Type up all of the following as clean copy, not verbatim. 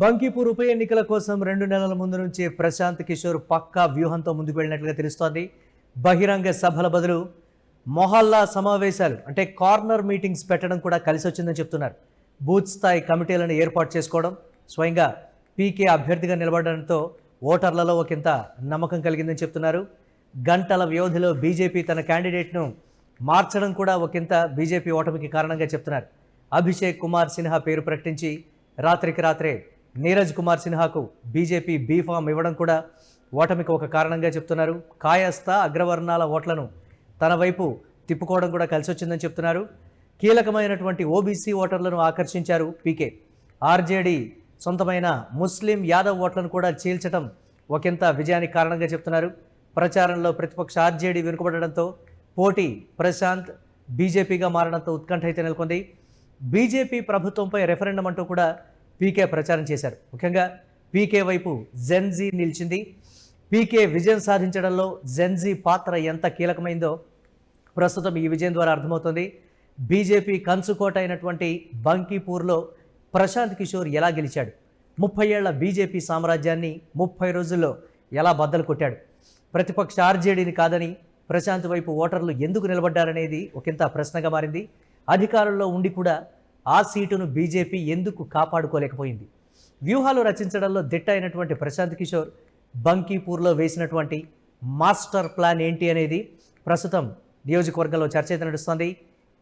బంకీపూర్ ఉప ఎన్నికల కోసం 2 నెలల ముందు నుంచే ప్రశాంత్ కిషోర్ పక్కా వ్యూహంతో ముందుకు వెళ్ళినట్లుగా తెలుస్తోంది. బహిరంగ సభల బదులు మొహల్లా సమావేశాలు అంటే కార్నర్ మీటింగ్స్ పెట్టడం కూడా కలిసి వచ్చిందని చెప్తున్నారు. బూత్ స్థాయి కమిటీలను ఏర్పాటు చేసుకోవడం, స్వయంగా పీకే అభ్యర్థిగా నిలబడడంతో ఓటర్లలో ఒకంత నమ్మకం కలిగిందని చెప్తున్నారు. గంటల వ్యవధిలో బీజేపీ తన క్యాండిడేట్ను మార్చడం కూడా ఒకంత బీజేపీ ఓటమికి కారణంగా చెప్తున్నారు. అభిషేక్ కుమార్ సిన్హా పేరు ప్రకటించి రాత్రికి రాత్రే నీరజ్ కుమార్ సిన్హాకు బీజేపీ బీఫామ్ ఇవ్వడం కూడా ఓటమికి ఒక కారణంగా చెప్తున్నారు. కాయస్థ అగ్రవర్ణాల ఓట్లను తన వైపు తిప్పుకోవడం కూడా కలిసి వచ్చిందని చెప్తున్నారు. కీలకమైనటువంటి ఓబీసీ ఓటర్లను ఆకర్షించారు పీకే. ఆర్జేడీ సొంతమైన ముస్లిం యాదవ్ ఓట్లను కూడా చీల్చడం ఒకంత విజయానికి కారణంగా చెప్తున్నారు. ప్రచారంలో ప్రతిపక్ష ఆర్జేడీ వెనుకబడడంతో పోటీ ప్రశాంత్ బీజేపీగా మారడంతో ఉత్కంఠ అయితే నెలకొంది. బీజేపీ ప్రభుత్వంపై రెఫరెండం అంటూ కూడా పీకే ప్రచారం చేశారు. ముఖ్యంగా పీకే వైపు జెన్జీ నిలిచింది. పీకే విజయం సాధించడంలో జెన్జీ పాత్ర ఎంత కీలకమైందో ప్రస్తుతం ఈ విజయం ద్వారా అర్థమవుతుంది. బీజేపీ కంచుకోట అయినటువంటి బంకీపూర్లో ప్రశాంత్ కిషోర్ ఎలా గెలిచాడు, 30 ఏళ్ల బీజేపీ సామ్రాజ్యాన్ని 30 రోజుల్లో ఎలా బద్దలు కొట్టాడు, ప్రతిపక్ష ఆర్జేడీని కాదని ప్రశాంత్ వైపు ఓటర్లు ఎందుకు నిలబడ్డారనేది ఒకంత ప్రశ్నగా మారింది. అధికారంలో ఉండి కూడా ఆ సీటును బీజేపీ ఎందుకు కాపాడుకోలేకపోయింది? వ్యూహాలు రచించడంలో దిట్ట అయినటువంటి ప్రశాంత్ కిషోర్ బంకీపూర్లో వేసినటువంటి మాస్టర్ ప్లాన్ ఏంటి అనేది ప్రస్తుతం నియోజకవర్గంలో చర్చ అయితే నడుస్తోంది.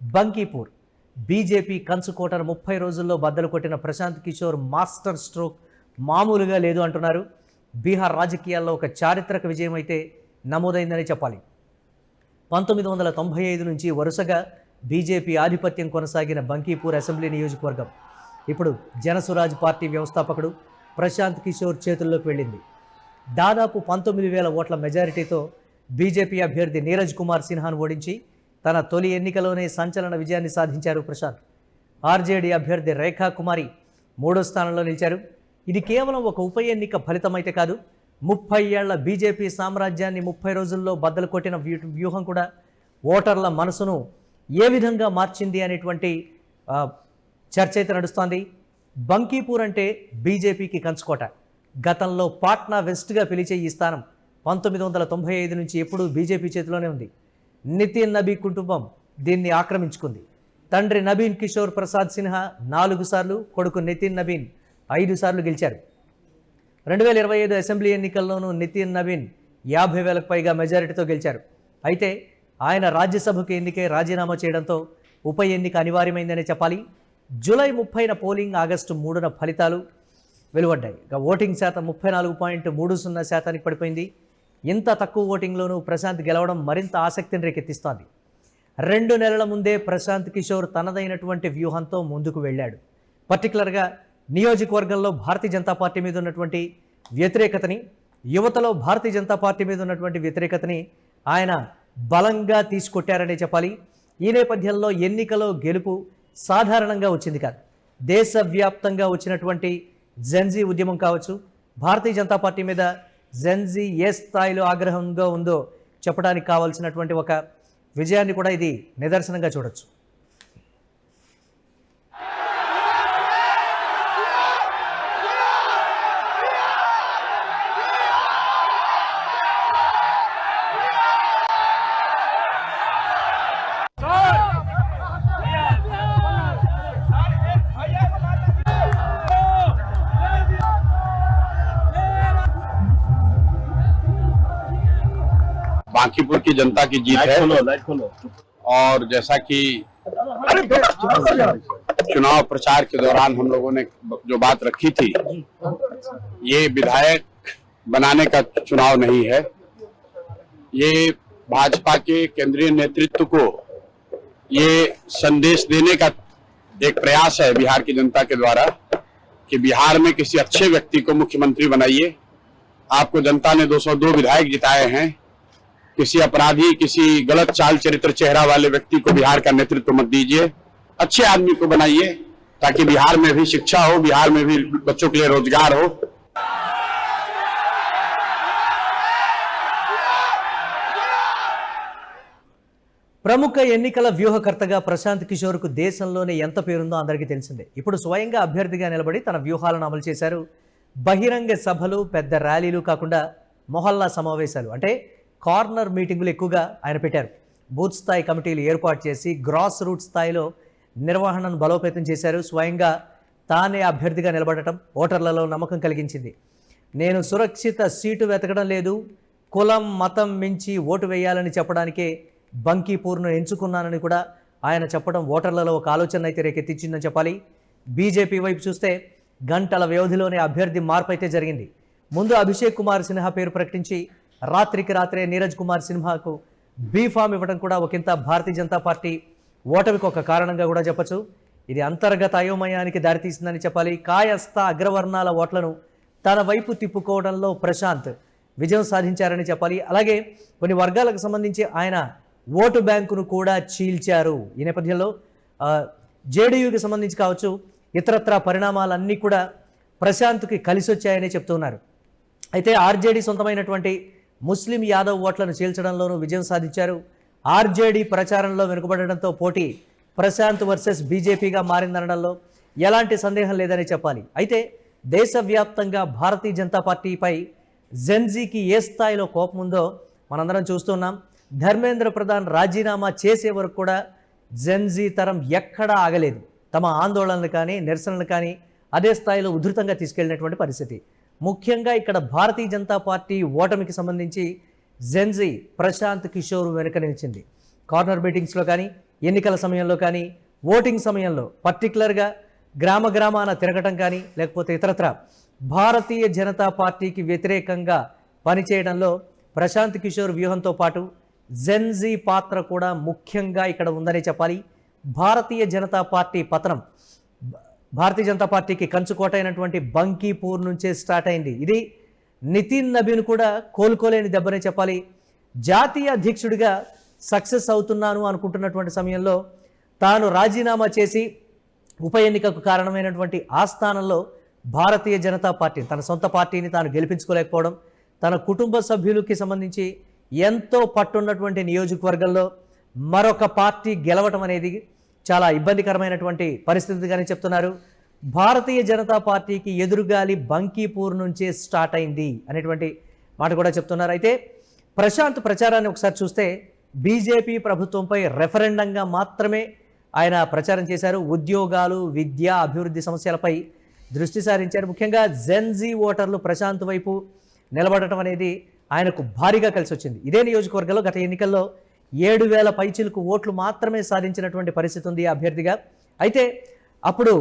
బంకీపూర్ బీజేపీ కంచుకోటను 30 రోజుల్లో బద్దలు కొట్టిన ప్రశాంత్ కిషోర్ మాస్టర్ స్ట్రోక్ మామూలుగా లేదు అంటున్నారు. బీహార్ రాజకీయాల్లో ఒక చారిత్రక విజయం అయితే నమోదైందని చెప్పాలి. 1995 నుంచి వరుసగా బీజేపీ ఆధిపత్యం కొనసాగిన బంకీపూర్ అసెంబ్లీ నియోజకవర్గం ఇప్పుడు జనసురాజ్ పార్టీ వ్యవస్థాపకుడు ప్రశాంత్ కిషోర్ చేతుల్లోకి వెళ్ళింది. దాదాపు 19,000 ఓట్ల మెజారిటీతో బీజేపీ అభ్యర్థి నీరజ్ కుమార్ సిన్హాను ఓడించి తన తొలి ఎన్నికలోనే సంచలన విజయాన్ని సాధించారు ప్రశాంత్. ఆర్జేడీ అభ్యర్థి రేఖా కుమారి 3వ స్థానంలో నిలిచారు. ఇది కేవలం ఒక ఉప ఎన్నిక ఫలితమైతే కాదు, 30 ఏళ్ల బీజేపీ సామ్రాజ్యాన్ని 30 రోజుల్లో బద్దలు కొట్టిన వ్యూహం కూడా ఓటర్ల మనసును ఏ విధంగా మార్చింది అనేటువంటి చర్చ అయితే నడుస్తోంది. బంకీపూర్ అంటే బీజేపీకి కంచుకోట. గతంలో పాట్నా వెస్ట్గా పిలిచే ఈ స్థానం 1995 నుంచి ఎప్పుడూ బీజేపీ చేతిలోనే ఉంది. నితిన్ నబీ కుటుంబం దీన్ని ఆక్రమించుకుంది. తండ్రి నబీన్ కిషోర్ ప్రసాద్ సిన్హా 4 సార్లు, కొడుకు నితిన్ నబీన్ 5 సార్లు గెలిచారు. 2025 అసెంబ్లీ ఎన్నికల్లోనూ నితిన్ నబీన్ 50,000కు పైగా మెజారిటీతో గెలిచారు. అయితే ఆయన రాజ్యసభకు ఎన్నికై రాజీనామా చేయడంతో ఉప ఎన్నిక అనివార్యమైందనే చెప్పాలి. జూలై 30న పోలింగ్, ఆగస్టు 3న ఫలితాలు వెలువడ్డాయి. ఇక ఓటింగ్ శాతం 34.30% పడిపోయింది. ఇంత తక్కువ ఓటింగ్లోనూ ప్రశాంత్ గెలవడం మరింత ఆసక్తిని రేకెత్తిస్తోంది. 2 నెలల ముందే ప్రశాంత్ కిషోర్ తనదైనటువంటి వ్యూహంతో ముందుకు వెళ్ళాడు. పర్టికులర్గా నియోజకవర్గంలో భారతీయ జనతా పార్టీ మీద ఉన్నటువంటి వ్యతిరేకతని, యువతలో భారతీయ జనతా పార్టీ మీద ఉన్నటువంటి వ్యతిరేకతని ఆయన బలంగా తీసుకొట్టారనే చెప్పాలి. ఈ నేపథ్యంలో ఎన్నికలో గెలుపు సాధారణంగా వచ్చింది కాదు. దేశవ్యాప్తంగా వచ్చినటువంటి జెన్జీ ఉద్యమం కావచ్చు, భారతీయ జనతా పార్టీ మీద జెన్జీ ఏ స్థాయిలో ఆగ్రహంగా ఉందో చెప్పడానికి కావాల్సినటువంటి ఒక విజయాన్ని కూడా ఇది నిదర్శనంగా చూడొచ్చు. बांकीपुर की जनता की जीत है और जैसा कि चुनाव प्रचार के दौरान हम लोगों ने जो बात रखी थी, ये विधायक बनाने का चुनाव नहीं है, ये भाजपा के केंद्रीय नेतृत्व को ये संदेश देने का एक प्रयास है बिहार की जनता के द्वारा कि बिहार में किसी अच्छे व्यक्ति को मुख्यमंत्री बनाइए। आपको जनता ने 202 विधायक जिताए हैं, किसी अपराधी, किसी गलत चाल चरित्र चेहरा वाले व्यक्ति को बिहार का नेतृत्व मत दीजिए, अच्छे आदमी को बनाइए ताकि बिहार में भी शिक्षा हो, बिहार में भी बच्चों के लिए रोजगार हो। ప్రముఖ ఎన్నికల వ్యూహకర్తగా ప్రశాంత్ కిషోర్కు దేశంలోనే ఎంత పేరుందో అందరికీ తెలిసిందే. ఇప్పుడు స్వయంగా అభ్యర్థిగా నిలబడి తన వ్యూహాలను అమలు చేశారు. బహిరంగ సభలు, పెద్ద ర్యాలీలు కాకుండా మొహల్లా సమావేశాలు అంటే కార్నర్ మీటింగులు ఎక్కువగా ఆయన పెట్టారు. బూత్ స్థాయి కమిటీలు ఏర్పాటు చేసి గ్రాస్ రూట్ స్థాయిలో నిర్వహణను బలోపేతం చేశారు. స్వయంగా తానే అభ్యర్థిగా నిలబడటం ఓటర్లలో నమ్మకం కలిగించింది. నేను సురక్షిత సీటు వెతకడం లేదు, కులం మతం మించి ఓటు వేయాలని చెప్పడానికే బంకీపూర్ను ఎంచుకున్నానని కూడా ఆయన చెప్పడం ఓటర్లలో ఒక ఆలోచన అయితే రేకెత్తించిందని చెప్పాలి. బీజేపీ వైపు చూస్తే గంటల వ్యవధిలోనే అభ్యర్థి మార్పు అయితే జరిగింది. ముందు అభిషేక్ కుమార్ సిన్హా పేరు ప్రకటించి రాత్రికి రాత్రే నీరజ్ కుమార్ సిన్హాకు బీఫామ్ ఇవ్వడం కూడా ఒకంత భారతీయ జనతా పార్టీ ఓటమికి ఒక కారణంగా కూడా చెప్పచ్చు. ఇది అంతర్గత అయోమయానికి దారితీసిందని చెప్పాలి. కాయస్థ అగ్రవర్ణాల ఓట్లను తన వైపు తిప్పుకోవడంలో ప్రశాంత్ విజయం సాధించారని చెప్పాలి. అలాగే కొన్ని వర్గాలకు సంబంధించి ఆయన ఓటు బ్యాంకును కూడా చీల్చారు. ఈ నేపథ్యంలో జేడీయూకి సంబంధించి కావచ్చు, ఇతరత్రా పరిణామాలన్నీ కూడా ప్రశాంత్కి కలిసి వచ్చాయని చెప్తున్నారు. అయితే ఆర్జేడీ సొంతమైనటువంటి ముస్లిం యాదవ్ ఓట్లను చీల్చడంలోనూ విజయం సాధించారు. ఆర్జేడీ ప్రచారంలో వెనుకబడడంతో పోటీ ప్రశాంత్ వర్సెస్ బీజేపీగా మారిందనడంలో ఎలాంటి సందేహం లేదని చెప్పాలి. అయితే దేశవ్యాప్తంగా భారతీయ జనతా పార్టీపై జెన్జీకి ఏ స్థాయిలో కోపం ఉందో మనందరం చూస్తున్నాం. ధర్మేంద్ర ప్రధాన్ రాజీనామా చేసే వరకు కూడా జెన్జీ తరం ఎక్కడా ఆగలేదు. తమ ఆందోళనలు కానీ నిరసనలు కానీ అదే స్థాయిలో ఉధృతంగా తీసుకెళ్లినటువంటి పరిస్థితి. ముఖ్యంగా ఇక్కడ భారతీయ జనతా పార్టీ ఓటమికి సంబంధించి జెన్జీ ప్రశాంత్ కిషోర్ వెనుక నిలిచింది. కార్నర్ మీటింగ్స్లో కానీ, ఎన్నికల సమయంలో కానీ, ఓటింగ్ సమయంలో పర్టికులర్గా గ్రామాన తిరగటం కానీ, లేకపోతే ఇతరత్ర భారతీయ జనతా పార్టీకి వ్యతిరేకంగా పనిచేయడంలో ప్రశాంత్ కిషోర్ వ్యూహంతో పాటు జెన్జీ పాత్ర కూడా ముఖ్యంగా ఇక్కడ ఉందని చెప్పాలి. భారతీయ జనతా పార్టీ పతనం భారతీయ జనతా పార్టీకి కంచుకోటైనటువంటి బంకీపూర్ నుంచే స్టార్ట్ అయింది. ఇది నితిన్ నబీన్ కూడా కోలుకోలేని దెబ్బనే చెప్పాలి. జాతీయ అధ్యక్షుడిగా సక్సెస్ అవుతున్నాను అనుకుంటున్నటువంటి సమయంలో తాను రాజీనామా చేసి ఉప ఎన్నికకు కారణమైనటువంటి ఆ స్థానంలో భారతీయ జనతా పార్టీ తన సొంత పార్టీని తాను గెలిపించుకోలేకపోవడం, తన కుటుంబ సభ్యులకి సంబంధించి ఎంతో పట్టున్నటువంటి నియోజకవర్గంలో మరొక పార్టీ గెలవటం అనేది చాలా ఇబ్బందికరమైనటువంటి పరిస్థితిగానే చెప్తున్నారు. భారతీయ జనతా పార్టీకి ఎదురుగాలి బంకీపూర్ నుంచే స్టార్ట్ అయింది అనేటువంటి మాట కూడా చెప్తున్నారు. అయితే ప్రశాంత్ ప్రచారాన్ని ఒకసారి చూస్తే బీజేపీ ప్రభుత్వంపై రెఫరెండంగా మాత్రమే ఆయన ప్రచారం చేశారు. ఉద్యోగాలు, విద్య, అభివృద్ధి సమస్యలపై దృష్టి సారించారు. ముఖ్యంగా జెన్జీ ఓటర్లు ప్రశాంత్ వైపు నిలబడటం అనేది ఆయనకు భారీగా కలిసి వచ్చింది. ఇదే నియోజకవర్గంలో గత ఎన్నికల్లో 7,000 పైచిలకు ఓట్లు మాత్రమే సాధించినటువంటి పరిస్థితి ఉంది అభ్యర్థిగా. అయితే అప్పుడు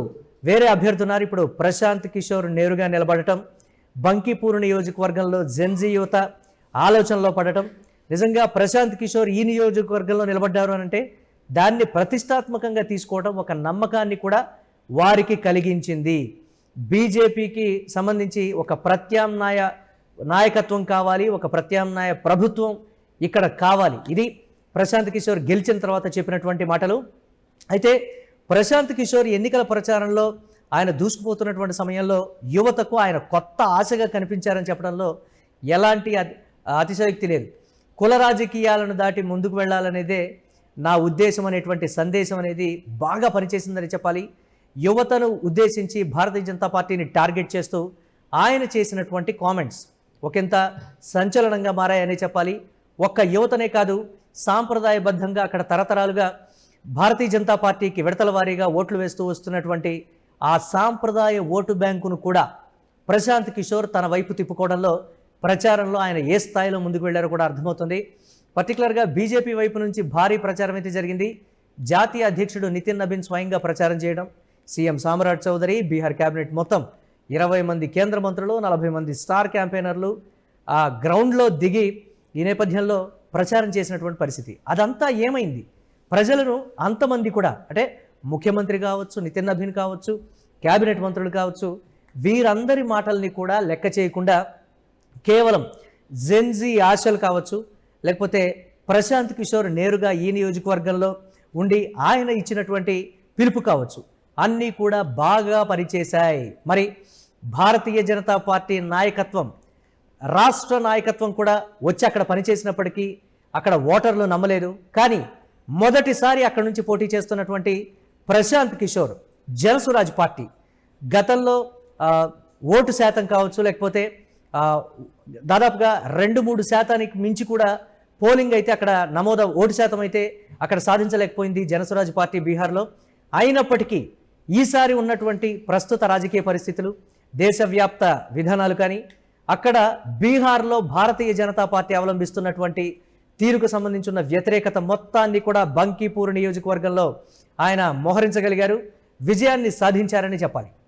వేరే అభ్యర్థి ఉన్నారు. ఇప్పుడు ప్రశాంత్ కిషోర్ నేరుగా నిలబడటం, బంకీపూర్ నియోజకవర్గంలో జెన్జీ యువత ఆలోచనలో పడటం, నిజంగా ప్రశాంత్ కిషోర్ ఈ నియోజకవర్గంలో నిలబడ్డారు అని అంటే దాన్ని ప్రతిష్టాత్మకంగా తీసుకోవడం ఒక నమ్మకాన్ని కూడా వారికి కలిగించింది. బీజేపీకి సంబంధించి ఒక ప్రత్యామ్నాయ నాయకత్వం కావాలి, ఒక ప్రత్యామ్నాయ ప్రభుత్వం ఇక్కడ కావాలి. ఇది ప్రశాంత్ కిషోర్ గెలిచిన తర్వాత చెప్పినటువంటి మాటలు. అయితే ప్రశాంత్ కిషోర్ ఎన్నికల ప్రచారంలో ఆయన దూసుకుపోతున్నటువంటి సమయంలో యువతకు ఆయన కొత్త ఆశగా కనిపించారని చెప్పడంలో ఎలాంటి అతిశయోక్తి లేదు. కుల రాజకీయాలను దాటి ముందుకు వెళ్ళాలనేదే నా ఉద్దేశం అనేటువంటి సందేశం అనేది బాగా పనిచేసిందని చెప్పాలి. యువతను ఉద్దేశించి భారతీయ జనతా పార్టీని టార్గెట్ చేస్తూ ఆయన చేసినటువంటి కామెంట్స్ ఒకంత సంచలనంగా మారాయని చెప్పాలి. ఒక్క యువతనే కాదు, సాంప్రదాయబద్ధంగా అక్కడ తరతరాలుగా భారతీయ జనతా పార్టీకి విడతల వారీగా ఓట్లు వేస్తూ వస్తున్నటువంటి ఆ సాంప్రదాయ ఓటు బ్యాంకును కూడా ప్రశాంత్ కిషోర్ తన వైపు తిప్పుకోవడంలో, ప్రచారంలో ఆయన ఏ స్థాయిలో ముందుకు వెళ్ళారో కూడా అర్థమవుతుంది. పర్టికులర్గా బీజేపీ వైపు నుంచి భారీ ప్రచారం అయితే జరిగింది. జాతీయ అధ్యక్షుడు నితిన్ నబీన్ స్వయంగా ప్రచారం చేయడం, సీఎం సామ్రాట్ చౌదరి, బీహార్ కేబినెట్ మొత్తం 20 మంది కేంద్ర మంత్రులు, 40 మంది స్టార్ క్యాంపెయినర్లు ఆ గ్రౌండ్లో దిగి ఈ నేపథ్యంలో ప్రచారం చేసినటువంటి పరిస్థితి. అదంతా ఏమైంది? ప్రజలను అంతమంది కూడా అంటే ముఖ్యమంత్రి కావచ్చు, నితిన్ నబీన్ కావచ్చు, కేబినెట్ మంత్రులు కావచ్చు, వీరందరి మాటల్ని కూడా లెక్క చేయకుండా కేవలం జెన్జీ ఆశలు కావచ్చు, లేకపోతే ప్రశాంత్ కిషోర్ నేరుగా ఈ నియోజకవర్గంలో ఉండి ఆయన ఇచ్చినటువంటి పిలుపు కావచ్చు, అన్నీ కూడా బాగా పనిచేశాయి. మరి భారతీయ జనతా పార్టీ నాయకత్వం, రాష్ట్ర నాయకత్వం కూడా వచ్చి అక్కడ పనిచేసినప్పటికీ అక్కడ ఓటర్లు నమ్మలేదు. కానీ మొదటిసారి అక్కడి నుంచి పోటీ చేస్తున్నటువంటి ప్రశాంత్ కిషోర్ జనసురాజ్ పార్టీ గతంలో ఓటు శాతం కావచ్చు, లేకపోతే దాదాపుగా 2-3% మించి కూడా పోలింగ్ అయితే అక్కడ ఓటు శాతం అయితే అక్కడ సాధించలేకపోయింది జనసురాజ్ పార్టీ బీహార్లో. అయినప్పటికీ ఈసారి ఉన్నటువంటి ప్రస్తుత రాజకీయ పరిస్థితులు, దేశవ్యాప్త విధానాలు కానీ అక్కడ బీహార్లో భారతీయ జనతా పార్టీ అవలంబిస్తున్నటువంటి తీరుకు సంబంధించిన వ్యతిరేకత మొత్తాన్ని కూడా బంకీపూర్ నియోజకవర్గంలో ఆయన మోహరించగలిగారు, విజయాన్ని సాధించారని చెప్పాలి.